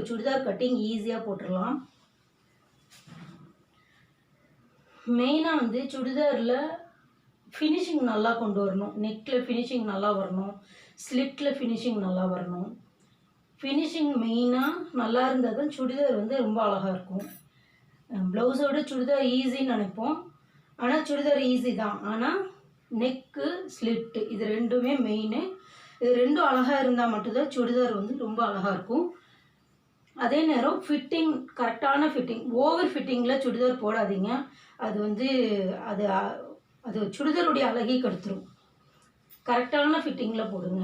Churidar cutting ஈஸியாக போட்டுடலாம். மெயினாக வந்து சுடிதாரில் ஃபினிஷிங் நல்லா கொண்டு வரணும். நெக்கில் ஃபினிஷிங் நல்லா வரணும், ஸ்லிட்டில் ஃபினிஷிங் நல்லா வரணும். ஃபினிஷிங் மெயினாக நல்லா இருந்தால் தான் சுடிதார் வந்து ரொம்ப அழகாக இருக்கும். ப்ளவுஸோட சுடிதார் ஈஸின்னு நினைப்போம், ஆனால் சுடிதார் ஈஸி தான். ஆனால் நெக்கு ஸ்லிட்டு இது ரெண்டுமே மெயினு. இது ரெண்டும் அழகாக இருந்தால் மட்டும்தான் சுடிதார் வந்து ரொம்ப அழகாக இருக்கும். அதே நேரம் ஃபிட்டிங், கரெக்டான ஃபிட்டிங். ஓவர் ஃபிட்டிங்கில் சுடிதார் போடாதீங்க. அது வந்து அது அது சுடிதாருடைய அழகை கெடுத்துரும். கரெக்டான ஃபிட்டிங்கில் போடுங்க.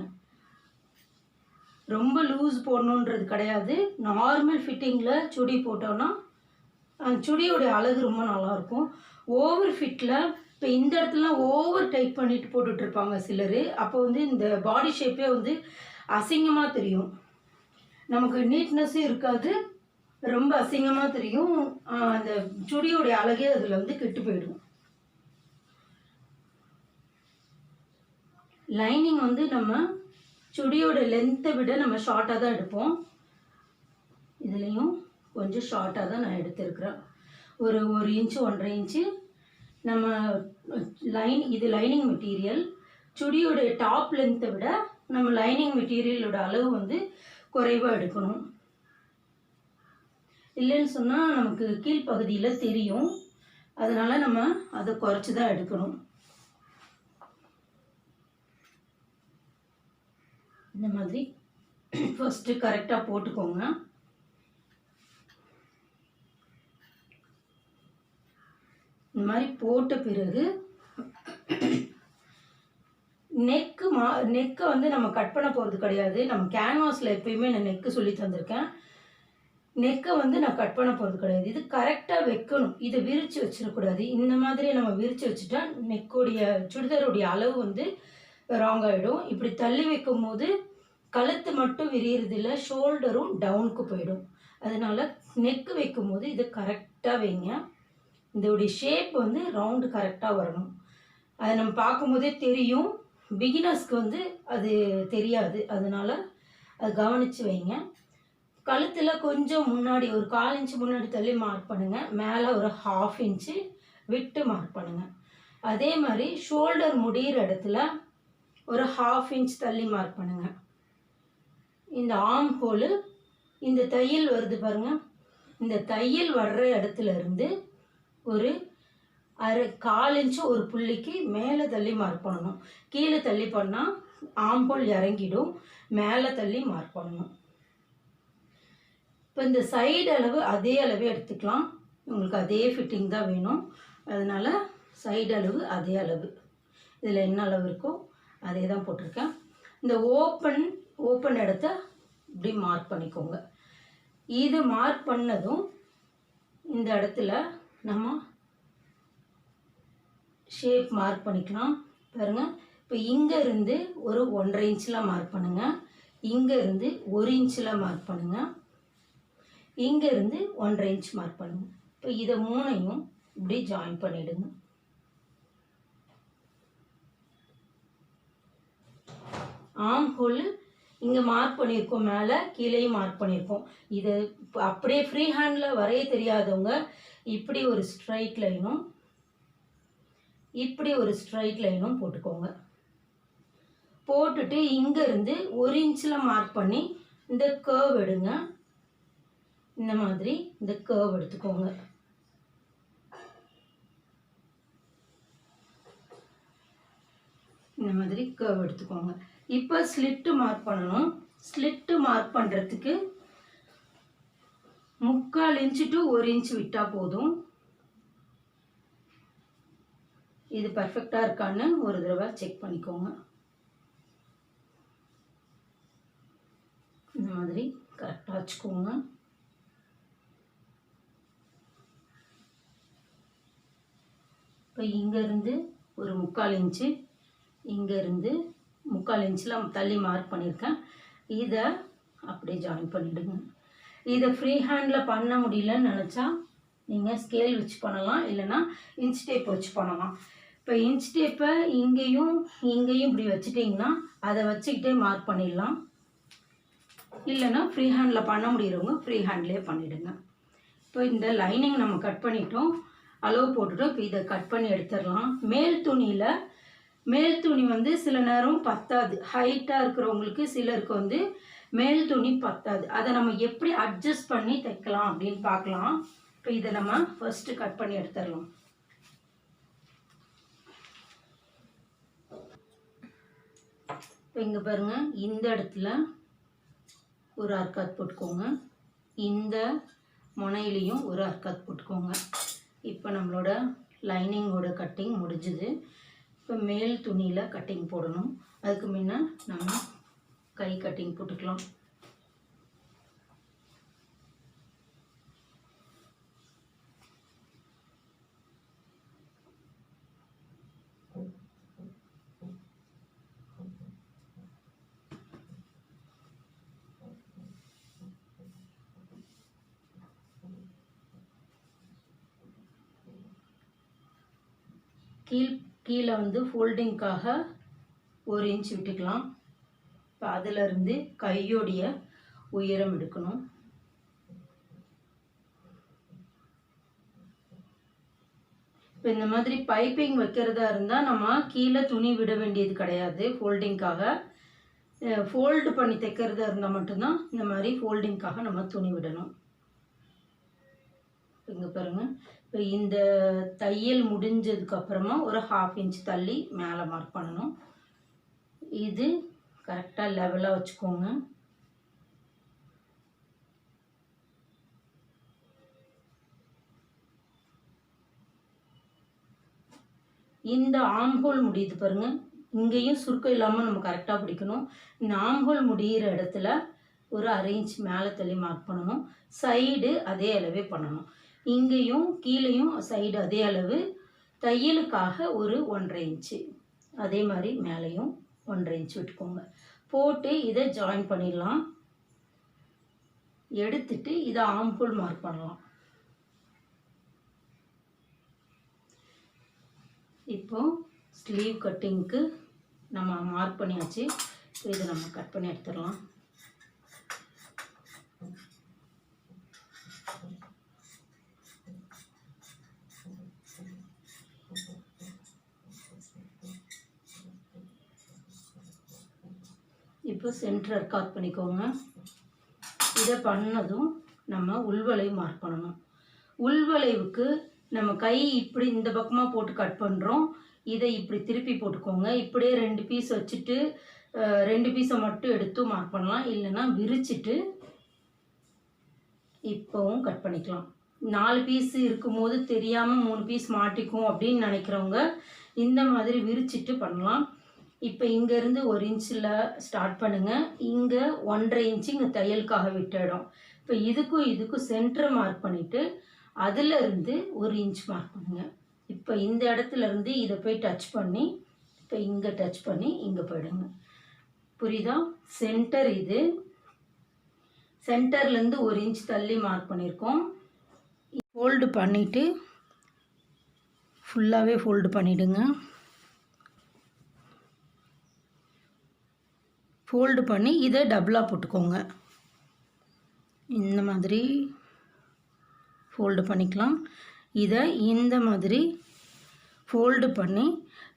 ரொம்ப லூஸ் போடணுன்றது கிடையாது. நார்மல் ஃபிட்டிங்கில் சுடி போட்டோன்னா சுடியோடைய அழகு ரொம்ப நல்லாயிருக்கும். ஓவர் ஃபிட்டில் இப்போ இந்த இடத்துல ஓவர் டைட் பண்ணிட்டு போட்டுட்ருப்பாங்க சிலர். அப்போ வந்து இந்த பாடி ஷேப்பே வந்து அசிங்கமாக தெரியும், நமக்கு நீட்னஸும் இருக்காது, ரொம்ப அசிங்கமாக தெரியும். அந்த சுடியோடைய அழகே அதில் வந்து கெட்டு போயிடும். லைனிங் வந்து நம்ம சுடியோட லென்த்தை விட நம்ம ஷார்ட்டாக தான் எடுப்போம். இதுலேயும் கொஞ்சம் ஷார்ட்டாக தான் நான் எடுத்துருக்குறேன். ஒரு 1 இன்ச்சு 1.5 இன்ச்சு நம்ம இது லைனிங் மெட்டீரியல். சுடியோடைய டாப் லென்த்தை விட நம்ம லைனிங் மெட்டீரியலோட அளவு வந்து குறைவாக எடுக்கணும். இல்லைன்னு சொன்னால் நமக்கு கீழ்ப்பகுதியில் தெரியும், அதனால் நம்ம அதை குறைச்சி தான் எடுக்கணும். இந்த மாதிரி ஃபஸ்ட்டு கரெக்டாக போட்டுக்கோங்க. இந்த மாதிரி போட்ட பிறகு நெக்கை வந்து நம்ம கட் பண்ண போகிறது கிடையாது. நம்ம கேன்வாஸில் எப்பயுமே நான் நெக்கு சொல்லி தந்திருக்கேன். நெக்கை வந்து நான் கட் பண்ண போகிறது கிடையாது. இது கரெக்டாக வைக்கணும். இதை விரித்து வச்சிடக்கூடாது. இந்த மாதிரி நம்ம விரித்து வச்சுட்டா நெக்கோடைய சுடிதாருடைய அளவு வந்து ராங் ஆகிடும். இப்படி தள்ளி வைக்கும் போது கழுத்து மட்டும் விரியறதில்ல, ஷோல்டரும் டவுனுக்கு போயிடும். அதனால் நெக்கு வைக்கும் போது இதை கரெக்டாக வைங்க. இதோடைய ஷேப் வந்து ரவுண்டு கரெக்டாக வரணும். அதை நம்ம பார்க்கும்போதே தெரியும். பிகினர்ஸ்க்கு வந்து அது தெரியாது, அதனால் அது கவனித்து வைங்க. கழுத்தில் கொஞ்சம் முன்னாடி ஒரு 1/4 இன்ச்சு முன்னாடி தள்ளி மார்க் பண்ணுங்கள். மேலே ஒரு 1/2 இன்ச்சு விட்டு மார்க் பண்ணுங்கள். அதே மாதிரி ஷோல்டர் முடிகிற இடத்துல ஒரு 1/2 இன்ச் தள்ளி மார்க் பண்ணுங்கள். இந்த ஆர்ம் ஹோலு, இந்த தையல் வருது பாருங்கள், இந்த தையல் வர்ற இடத்துல இருந்து ஒரு 1/4 இன்ச்சு ஒரு புள்ளிக்கு மேலே தள்ளி மார்க் பண்ணணும். கீழே தள்ளி பண்ணால் ஆர்ம் ஹோல் இறங்கிடும், மேலே தள்ளி மார்க் பண்ணணும். இப்போ இந்த சைடு அளவு அதே அளவே எடுத்துக்கலாம். உங்களுக்கு அதே ஃபிட்டிங் தான் வேணும், அதனால் சைடு அளவு அதே அளவு. இதில் என்ன அளவு இருக்கோ அதே தான் போட்டிருக்கேன். இந்த ஓப்பன் இடத்த இப்படி மார்க் பண்ணிக்கோங்க. இது மார்க் பண்ணதும் இந்த இடத்துல நம்ம ஷேப் மார்க் பண்ணிக்கலாம். பாருங்கள், இப்போ இங்கே இருந்து ஒரு 1.5 இன்ச்சில் மார்க் பண்ணுங்கள், இங்கே இருந்து 1 இன்ச்சில் மார்க் பண்ணுங்கள், இங்கே இருந்து 1.5 இன்ச் மார்க் பண்ணுங்கள். இப்போ இதை 3ஐயும் இப்படி ஜாயின் பண்ணிவிடுங்க. ஆர்ம் ஹோல் இங்கே மார்க் பண்ணியிருக்கோம், மேலே கீழேயும் மார்க் பண்ணியிருக்கோம். இதை அப்படியே ஃப்ரீ ஹேண்டில் வரைய தெரியாதவங்க இப்படி ஒரு ஸ்ட்ரைட் லைனும் இப்படி ஒரு ஸ்ட்ரைட் லைனும் போட்டுக்கோங்க. போட்டுட்டு இங்கேருந்து 1 இன்ச்சில் மார்க் பண்ணி இந்த கர்வ் எடுங்க. இந்த மாதிரி இந்த கர்வ் எடுத்துக்கோங்க. இந்த மாதிரி கர்வ் எடுத்துக்கோங்க. இப்போ ஸ்லிட்டு மார்க் பண்ணணும். ஸ்லிட்டு மார்க் பண்ணுறதுக்கு 3/4 இன்ச்சு டு 1 இன்ச் விட்டால் போதும். இது பர்ஃபெக்டாக இருக்கான்னு ஒரு தடவை செக் பண்ணிக்கோங்க. இந்த மாதிரி கரெக்டாக வச்சுக்கோங்க. இப்போ இங்கேருந்து ஒரு 3/4 இன்ச்சு, இங்கேருந்து 3/4 இன்ச்சில் தள்ளி மார்க் பண்ணியிருக்கேன். இதை அப்படியே ஜாயின் பண்ணிவிடுங்க. இதை ஃப்ரீ ஹேண்டில் பண்ண முடியலன்னு நினச்சா நீங்கள் ஸ்கேல் வச்சு பண்ணலாம், இல்லைன்னா இன்ச் டேப் வச்சு பண்ணலாம். இப்போ இன்ச் டேப்பை இங்கேயும் இப்படி வச்சுட்டிங்கன்னா அதை வச்சுக்கிட்டே மார்க் பண்ணிடலாம். இல்லைன்னா ஃப்ரீ ஹேண்டில் பண்ண முடியறவங்க ஃப்ரீ ஹேண்ட்லேயே பண்ணிவிடுங்க. இப்போ இந்த லைனிங் நம்ம கட் பண்ணிட்டோம், அளவு போட்டுட்டோம். இப்போ இதை கட் பண்ணி எடுத்துடலாம். மேல் துணி வந்து சில நேரம் பத்தாது. ஹைட்டாக இருக்கிறவங்களுக்கு சிலருக்கு வந்து மேல் துணி பத்தாது. அதை நம்ம எப்படி அட்ஜஸ்ட் பண்ணி தைக்கலாம் அப்படின்னு பார்க்கலாம். இப்போ இதை நம்ம ஃபஸ்ட்டு கட் பண்ணி எடுத்துடலாம். இப்போ இங்கே பாருங்கள், இந்த இடத்துல ஒரு அர்க்காத் போட்டுக்கோங்க, இந்த முனையிலையும் ஒரு அர்க்காத் போட்டுக்கோங்க. இப்போ நம்மளோட லைனிங்கோட கட்டிங் முடிஞ்சுது. இப்போ மேல் துணியில் கட்டிங் போடணும். அதுக்கு முன்ன நம்ம கை கட்டிங் போட்டுக்கலாம். கீழே வந்து ஃபோல்டிங்காக 1 இன்ச் விட்டுக்கலாம். இப்போ அதிலிருந்து கையோடைய உயரம் எடுக்கணும். இப்போ இந்த மாதிரி பைப்பிங் வைக்கிறதா இருந்தால் நம்ம கீழே துணி விட வேண்டியது கிடையாது. ஃபோல்டிங்காக ஃபோல்டு பண்ணி தைக்கிறதா இருந்தால் மட்டும்தான் இந்த மாதிரி ஃபோல்டிங்காக நம்ம துணி விடணும். இங்கே பாருங்கள், இப்போ இந்த தையல் முடிஞ்சதுக்கப்புறமா ஒரு 1/2 இன்ச் தள்ளி மேலே மார்க் பண்ணணும். இது கரெக்டாக லெவலாக வச்சுக்கோங்க. இந்த ஆம்ஹோல் முடியுது பாருங்கள், இங்கேயும் சுருக்கம் இல்லாமல் நம்ம கரெக்டாக பிடிக்கணும். இந்த ஆம்ஹோல் முடிகிற இடத்துல ஒரு 1/2 இன்ச் மேலே தள்ளி மார்க் பண்ணணும். சைடு அதே அளவே பண்ணணும். இங்கேயும் கீழேயும் சைடு அதே அளவு. தையலுக்காக ஒரு 1/2 இன்ச்சு, அதே மாதிரி மேலேயும் 1/2 இன்ச் விட்டுக்கோங்க. போட்டு இதை ஜாயின் பண்ணிடலாம். எடுத்துட்டு இதை ஆம்ஹோல் மார்க் பண்ணலாம். இப்போ ஸ்லீவ் கட்டிங்க்கு நம்ம மார்க் பண்ணியாச்சு. இதை நம்ம கட் பண்ணி எடுத்துடலாம். இப்போ சென்டர் அர்க்காத் பண்ணிக்கோங்க. இதை பண்ணதும் நம்ம உள்வளைவு மார்க் பண்ணணும். உள்வளைவுக்கு நம்ம கை இப்படி இந்த பக்கமாக போட்டு கட் பண்ணுறோம். இதை இப்படி திருப்பி போட்டுக்கோங்க. இப்படியே 2 பீஸ் வச்சுட்டு 2 பீஸை மட்டும் எடுத்து மார்க் பண்ணலாம். இல்லைன்னா விரிச்சிட்டு இப்போவும் கட் பண்ணிக்கலாம். 4 பீஸ் இருக்கும்போது தெரியாமல் 3 பீஸ் மாட்டிக்கும் அப்படின்னு நினைக்கிறவங்க இந்த மாதிரி விரிச்சிட்டு பண்ணலாம். இப்போ இங்கேருந்து 1 இன்ச்சில் ஸ்டார்ட் பண்ணுங்கள். இங்கே 1/2 இன்ச்சு இங்கே தையலுக்காக விட்ட இடம். இப்போ இதுக்கும் சென்டரை மார்க் பண்ணிவிட்டு அதிலிருந்து 1 இன்ச் மார்க் பண்ணுங்கள். இப்போ இந்த இடத்துலேருந்து இதை போய் டச் பண்ணி இப்போ இங்கே டச் பண்ணி இங்கே போயிடுங்க. புரியுதா? சென்டர் இது. சென்டர்லேருந்து 1 இன்ச் தள்ளி மார்க் பண்ணியிருக்கோம். ஃபோல்டு பண்ணிவிட்டு ஃபுல்லாகவே ஃபோல்டு பண்ணிவிடுங்க. ஃபோல்டு பண்ணி இதை டபுளாக போட்டுக்கோங்க. இந்த மாதிரி ஃபோல்டு பண்ணிக்கலாம். இதை இந்த மாதிரி ஃபோல்டு பண்ணி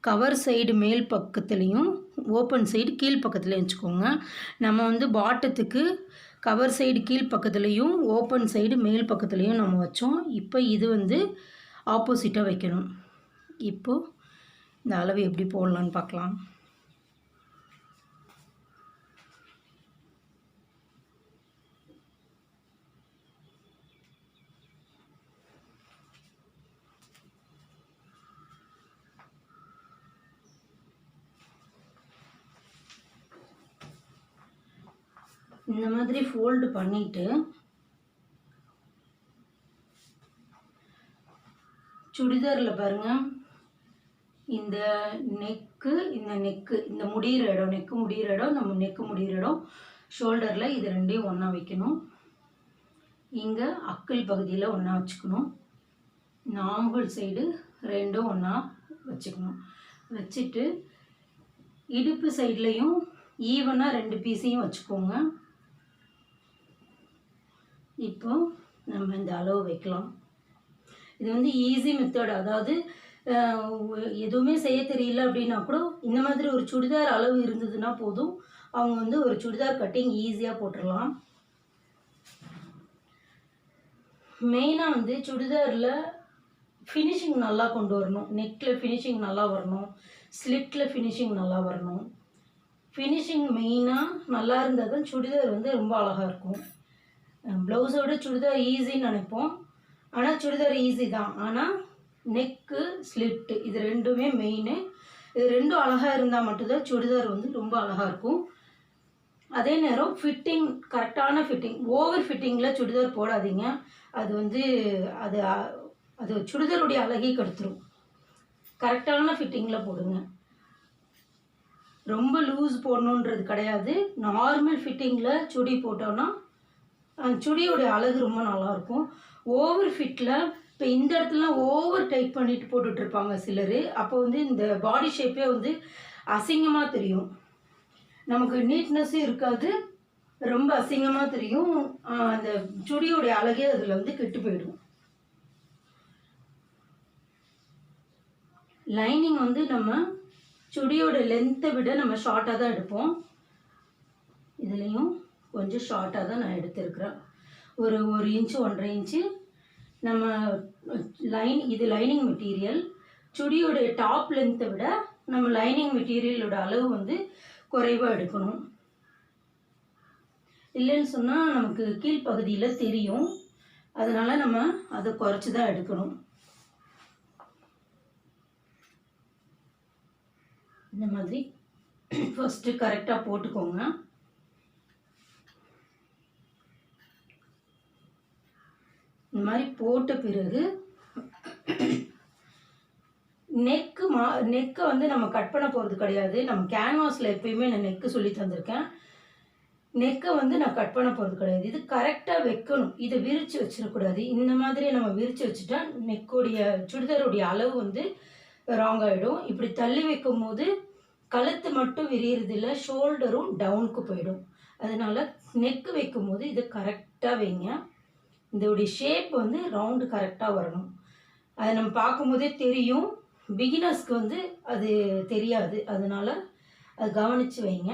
கவர் சைடு மேல் பக்கத்துலேயும் ஓப்பன் சைடு கீழ் பக்கத்துலேயும் வச்சுக்கோங்க. நம்ம வந்து பாட்டத்துக்கு கவர் சைடு கீழ் பக்கத்துலேயும் ஓப்பன் சைடு மேல் பக்கத்துலேயும் நம்ம வச்சோம். இப்போ இது வந்து ஆப்போசிட்டாக வைக்கணும். இப்போது இந்த அளவு எப்படி போடலான்னு பார்க்கலாம். இந்த மாதிரி ஃபோல்டு பண்ணிவிட்டு சுடிதாரில் பாருங்கள், இந்த நெக்கு இந்த முடிகிற இடம், நெக்கு முடிகிற இடம், நம்ம நெக்கு முடிகிற இடம், ஷோல்டரில் இது ரெண்டையும் ஒன்றா வைக்கணும். இங்கே அக்கிள் பகுதியில் ஒன்றா வச்சுக்கணும். இந்த ஆம்பல் சைடு ரெண்டும் ஒன்றா வச்சுக்கணும். வச்சுட்டு இடுப்பு சைட்லேயும் ஈவனாக 2 பீஸையும் வச்சுக்கோங்க. இப்போ நம்ம இந்த அளவு வைக்கலாம். இது வந்து ஈஸி மெத்தட். அதாவது எதுவுமே செய்ய தெரியல அப்படின்னா கூட இந்த மாதிரி ஒரு சுடிதார் அளவு இருந்ததுன்னா போதும், அவங்க வந்து ஒரு சுடிதார் கட்டிங் ஈஸியாக போட்டுடலாம். மெயினாக வந்து சுடிதாரில் ஃபினிஷிங் நல்லா கொண்டு வரணும். நெக்கில் ஃபினிஷிங் நல்லா வரணும், ஸ்லிட்டில் ஃபினிஷிங் நல்லா வரணும். ஃபினிஷிங் மெயினாக நல்லா இருந்தால் தான் சுடிதார் வந்து ரொம்ப அழகாக இருக்கும். ப்ளவுஸோட சுடிதார் ஈஸின்னு நினைப்போம், ஆனால் சுடிதார் ஈஸி தான். ஆனால் நெக்கு ஸ்லிட்டு இது ரெண்டுமே மெயினு. இது ரெண்டும் அழகாக இருந்தால் மட்டும்தான் சுடிதார் வந்து ரொம்ப அழகாக இருக்கும். அதே நேரம் ஃபிட்டிங், கரெக்டான ஃபிட்டிங். ஓவர் ஃபிட்டிங்கில் சுடிதார் போடாதீங்க. அது வந்து அது அது சுடிதாருடைய அழகே கெடுத்துரும். கரெக்டான ஃபிட்டிங்கில் போடுங்க. ரொம்ப லூஸ் போடணுன்றது கிடையாது. நார்மல் ஃபிட்டிங்கில் சுடி போட்டோன்னா சுடியோடைய அழகு ரொம்ப நல்லாயிருக்கும். ஓவர் ஃபிட்டில் இப்போ இந்த இடத்துல ஓவர் டைட் பண்ணிட்டு போட்டுட்ருப்பாங்க சிலர். அப்போ வந்து இந்த பாடி ஷேப்பே வந்து அசிங்கமாக தெரியும், நமக்கு நீட்னஸும் இருக்காது, ரொம்ப அசிங்கமாக தெரியும். அந்த சுடியோடைய அழகே அதில் வந்து கெட்டு போயிடும். லைனிங் வந்து நம்ம சுடியோட லென்த்தை விட நம்ம ஷார்ட்டாக தான் எடுப்போம். இதுலேயும் கொஞ்சம் ஷார்ட்டாக தான் நான் எடுத்துருக்கிறேன். ஒரு 1 இன்ச்சு 1.5 இன்ச்சு நம்ம இது லைனிங் மெட்டீரியல். சுடியோடைய டாப் லென்த்தை விட நம்ம லைனிங் மெட்டீரியலோட அளவு வந்து குறைவாக எடுக்கணும். இல்லைன்னு சொன்னால் நமக்கு கீழ்ப்பகுதியில் தெரியும், அதனால் நம்ம அதை குறைச்சி தான் எடுக்கணும். இந்த மாதிரி ஃபஸ்ட்டு கரெக்டாக போட்டுக்கோங்க. இந்த மாதிரி போட்ட பிறகு நெக்கை வந்து நம்ம கட் பண்ண போகிறது கிடையாது. நம்ம கேன்வாஸில் எப்பயுமே நான் நெக்கு சொல்லி தந்திருக்கேன். நெக்கை வந்து நான் கட் பண்ண போகிறது கிடையாது. இது கரெக்டாக வைக்கணும். இதை விரித்து வச்சிடக்கூடாது. இந்த மாதிரி நம்ம விரித்து வச்சுட்டா நெக்கோடைய சுடிதாருடைய அளவு வந்து ராங் ஆகிடும். இப்படி தள்ளி வைக்கும் போது கழுத்து மட்டும் விரியறதில்ல, ஷோல்டரும் டவுனுக்கு போயிடும். அதனால் நெக்கு வைக்கும் போது இதை கரெக்டாக வைங்க. இதோடைய ஷேப் வந்து ரவுண்டு கரெக்டாக வரணும். அதை நம்ம பார்க்கும்போதே தெரியும். பிகினர்ஸ்க்கு வந்து அது தெரியாது, அதனால் அது கவனித்து வைங்க.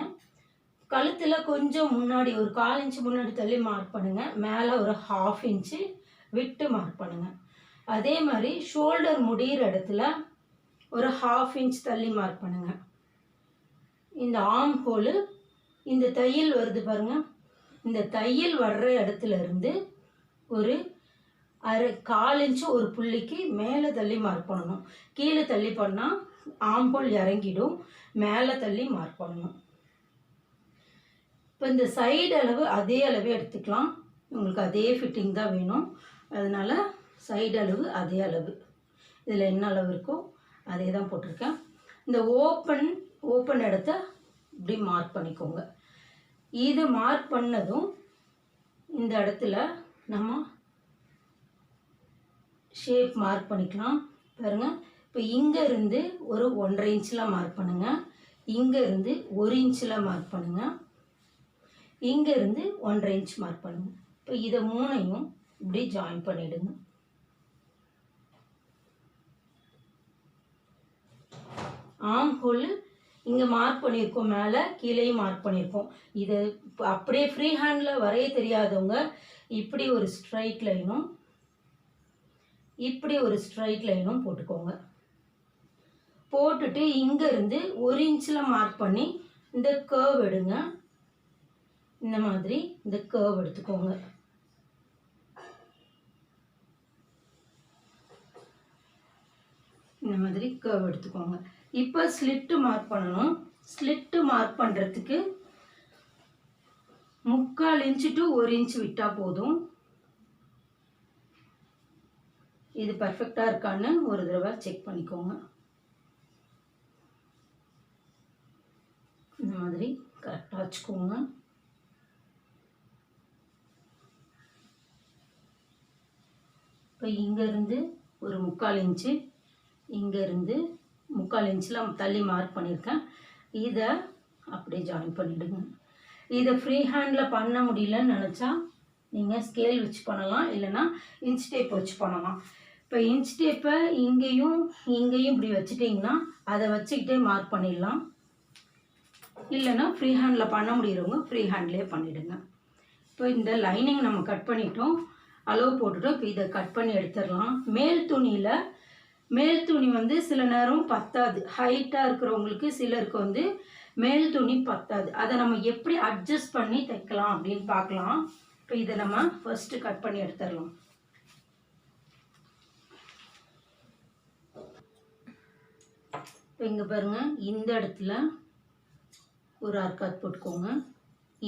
கழுத்தில் கொஞ்சம் முன்னாடி ஒரு 1/4 இன்ச்சு முன்னாடி தள்ளி மார்க் பண்ணுங்கள். மேலே ஒரு 1/2 இன்ச்சு விட்டு மார்க் பண்ணுங்கள். அதே மாதிரி ஷோல்டர் முடிகிற இடத்துல ஒரு 1/2 இன்ச் தள்ளி மார்க் பண்ணுங்கள். இந்த ஆர்ம் ஹோலு, இந்த தையல் வருது பாருங்கள், இந்த தையல் வர்ற இடத்துல இருந்து ஒரு 1/4 இன்ச்சு ஒரு புள்ளிக்கு மேலே தள்ளி மார்க் பண்ணணும். கீழே தள்ளி பண்ணால் ஆர்ம் ஹோல் இறங்கிடும், மேலே தள்ளி மார்க் பண்ணணும். இப்போ இந்த சைடு அளவு அதே அளவே எடுத்துக்கலாம். உங்களுக்கு அதே ஃபிட்டிங் தான் வேணும், அதனால் சைடு அளவு அதே அளவு. இதில் என்ன அளவு இருக்கோ அதே தான் போட்டிருக்கேன். இந்த ஓப்பன் இடத்த இப்படி மார்க் பண்ணிக்கோங்க. இது மார்க் பண்ணதும் இந்த இடத்துல நம்ம ஷேப் மார்க் பண்ணிக்கலாம். பாருங்கள், இப்போ இங்கே இருந்து ஒரு 1.5 இன்ச்சில் மார்க் பண்ணுங்கள், இங்கே இருந்து 1 இன்ச்சில் மார்க் பண்ணுங்கள், இங்கே இருந்து 1.5 இன்ச் மார்க் பண்ணுங்கள். இப்போ இதை 3ஐயும் இப்படி ஜாயின் பண்ணிவிடுங்க. ஆர்ம் ஹோல் இங்கே மார்க் பண்ணியிருக்கோம், மேலே கீழேயும் மார்க் பண்ணியிருக்கோம். இதை அப்படியே ஃப்ரீ ஹேண்டில் வரைய தெரியாதவங்க இப்படி ஒரு ஸ்ட்ரைட் லைனும் இப்படி ஒரு ஸ்ட்ரைட் லைனும் போட்டுக்கோங்க. போட்டுட்டு இங்கேருந்து 1 இன்ச்சில் மார்க் பண்ணி இந்த கர்வ் எடுங்க. இந்த மாதிரி இந்த கர்வ் எடுத்துக்கோங்க. இந்த மாதிரி கர்வ் எடுத்துக்கோங்க. இப்போ ஸ்லிட்டு மார்க் பண்ணணும். ஸ்லிட்டு மார்க் பண்ணுறதுக்கு 3/4 இன்ச்சு டு 1 இன்ச் விட்டால் போதும். இது பர்ஃபெக்டாக இருக்கான்னு ஒரு தடவை செக் பண்ணிக்கோங்க. இந்த மாதிரி கரெக்டாக வச்சுக்கோங்க. இப்போ இங்கேருந்து ஒரு 3/4 இன்ச்சு, இங்கேருந்து 3/4 இன்ச்சில் தள்ளி மார்க் பண்ணியிருக்கேன். இதை அப்படியே ஜாயின் பண்ணிவிடுங்க. இதை ஃப்ரீ ஹேண்டில் பண்ண முடியலன்னு நினச்சா நீங்கள் ஸ்கேல் வச்சு பண்ணலாம், இல்லைன்னா இன்ச் டேப் வச்சு பண்ணலாம். இப்போ இன்ச் டேப்பை இங்கேயும் இப்படி வச்சுட்டிங்கன்னா அதை வச்சுக்கிட்டே மார்க் பண்ணிடலாம். இல்லைன்னா ஃப்ரீ ஹேண்டில் பண்ண முடியறவங்க ஃப்ரீ ஹேண்ட்லேயே பண்ணிவிடுங்க. இப்போ இந்த லைனிங் நம்ம கட் பண்ணிட்டோம், அளவு போட்டுட்டோம். இப்போ இதை கட் பண்ணி எடுத்துடலாம். மேல் துணி வந்து சில நேரம் பத்தாது. ஹைட்டாக இருக்கிறவங்களுக்கு சிலருக்கு வந்து மேல் துணி பத்தாது. அதை நம்ம எப்படி அட்ஜஸ்ட் பண்ணி தைக்கலாம் அப்படின்னு பார்க்கலாம். இப்போ இதை நம்ம ஃபர்ஸ்ட்டு கட் பண்ணி எடுத்துடலாம். இப்போ இங்கே பாருங்கள், இந்த இடத்துல ஒரு அர்க்காத் போட்டுக்கோங்க,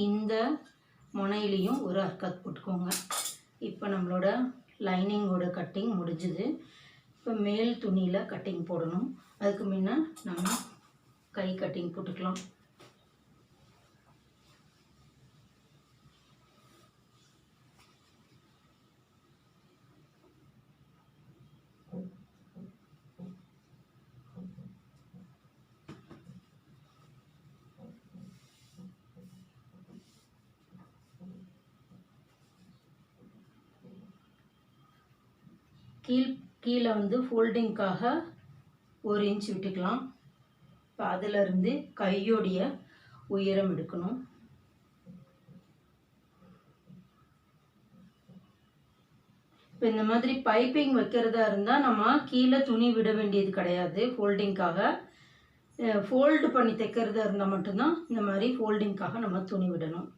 இந்த முனையிலையும் ஒரு அர்க்காத் போட்டுக்கோங்க. இப்போ நம்மளோட லைனிங்கோட கட்டிங் முடிஞ்சுது. இப்போ மேல் துணியில் கட்டிங் போடணும். அதுக்கு முன்ன நம்ம கை கட்டிங் போட்டுக்கலாம். கீழே வந்து ஃபோல்டிங்காக 1 இன்ச் விட்டுக்கலாம். இப்போ அதிலிருந்து கையோடைய உயரம் எடுக்கணும். இப்போ இந்த மாதிரி பைப்பிங் வைக்கிறதா இருந்தால் நம்ம கீழே துணி விட வேண்டியது கிடையாது. ஃபோல்டிங்காக ஃபோல்டு பண்ணி தைக்கிறதா இருந்தால் மட்டும்தான் இந்த மாதிரி ஃபோல்டிங்காக நம்ம துணி விடணும்.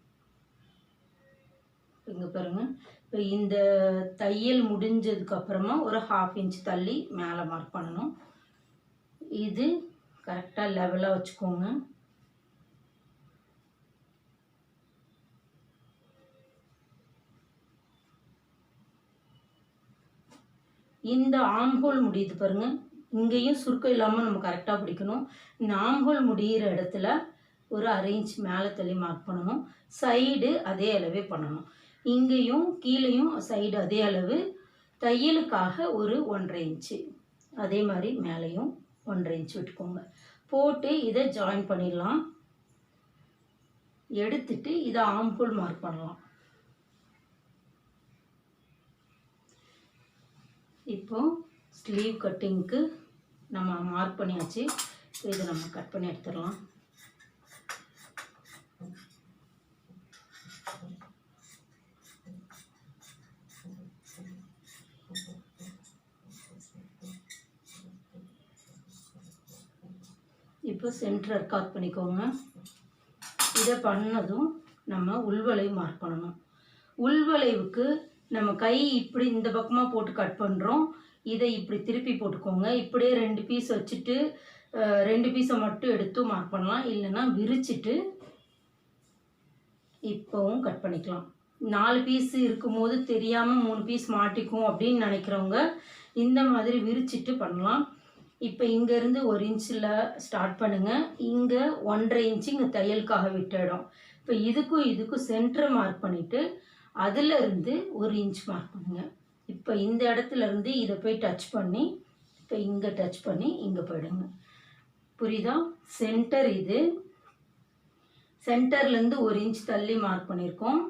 இங்கே பாருங்கள், இப்போ இந்த தையல் முடிஞ்சதுக்கப்புறமா ஒரு 1/2 இன்ச் தள்ளி மேலே மார்க் பண்ணணும். இது கரெக்டாக லெவலாக வச்சுக்கோங்க. இந்த ஆம்ஹோல் முடியுது பாருங்கள், இங்கேயும் சுருக்கம் இல்லாமல் நம்ம கரெக்டாக பிடிக்கணும். இந்த ஆம்ஹோல் முடிகிற இடத்துல ஒரு 1/2 இன்ச் மேலே தள்ளி மார்க் பண்ணணும். சைடு அதே அளவே பண்ணணும். இங்கேயும் கீழேயும் சைடு அதே அளவு. தையலுக்காக ஒரு 1/2 இன்ச்சு, அதே மாதிரி மேலேயும் 1/2 இன்ச் விட்டுக்கோங்க. போட்டு இதை ஜாயின் பண்ணிடலாம். எடுத்துட்டு இதை ஆம்ஹோல் மார்க் பண்ணலாம். இப்போ ஸ்லீவ் கட்டிங்க்கு நம்ம மார்க் பண்ணியாச்சு. இதை நம்ம கட் பண்ணி எடுத்துடலாம். இப்போ சென்டர் அர்க்காத் பண்ணிக்கோங்க. இதை பண்ணதும் நம்ம உள்வளைவு மார்க் பண்ணணும். உள்வளைவுக்கு நம்ம கை இப்படி இந்த பக்கமாக போட்டு கட் பண்ணுறோம். இதை இப்படி திருப்பி போட்டுக்கோங்க. இப்படியே 2 பீஸ் வச்சுட்டு 2 பீஸை மட்டும் எடுத்து மார்க் பண்ணலாம், இல்லைன்னா விரிச்சிட்டு இப்போவும் கட் பண்ணிக்கலாம். 4 பீஸ் இருக்கும்போது தெரியாமல் 3 பீஸ் மாட்டிக்கும் அப்படின்னு நினைக்கிறவங்க இந்த மாதிரி விரிச்சிட்டு பண்ணலாம். இப்போ இங்கேருந்து 1 இன்ச்சில் ஸ்டார்ட் பண்ணுங்கள். இங்கே 1/2 இன்ச்சு இங்கே தையலுக்காக விட்ட இடம். இப்போ இதுக்கும் சென்டர் மார்க் பண்ணிவிட்டு அதிலிருந்து 1 இன்ச் மார்க் பண்ணுங்கள். இப்போ இந்த இடத்துலேருந்து இதை போய் டச் பண்ணி, இப்போ இங்கே டச் பண்ணி இங்கே போயிடுங்க. புரியுதா? சென்டர் இது. சென்டர்லேருந்து 1 இன்ச் தள்ளி மார்க் பண்ணியிருக்கோம்.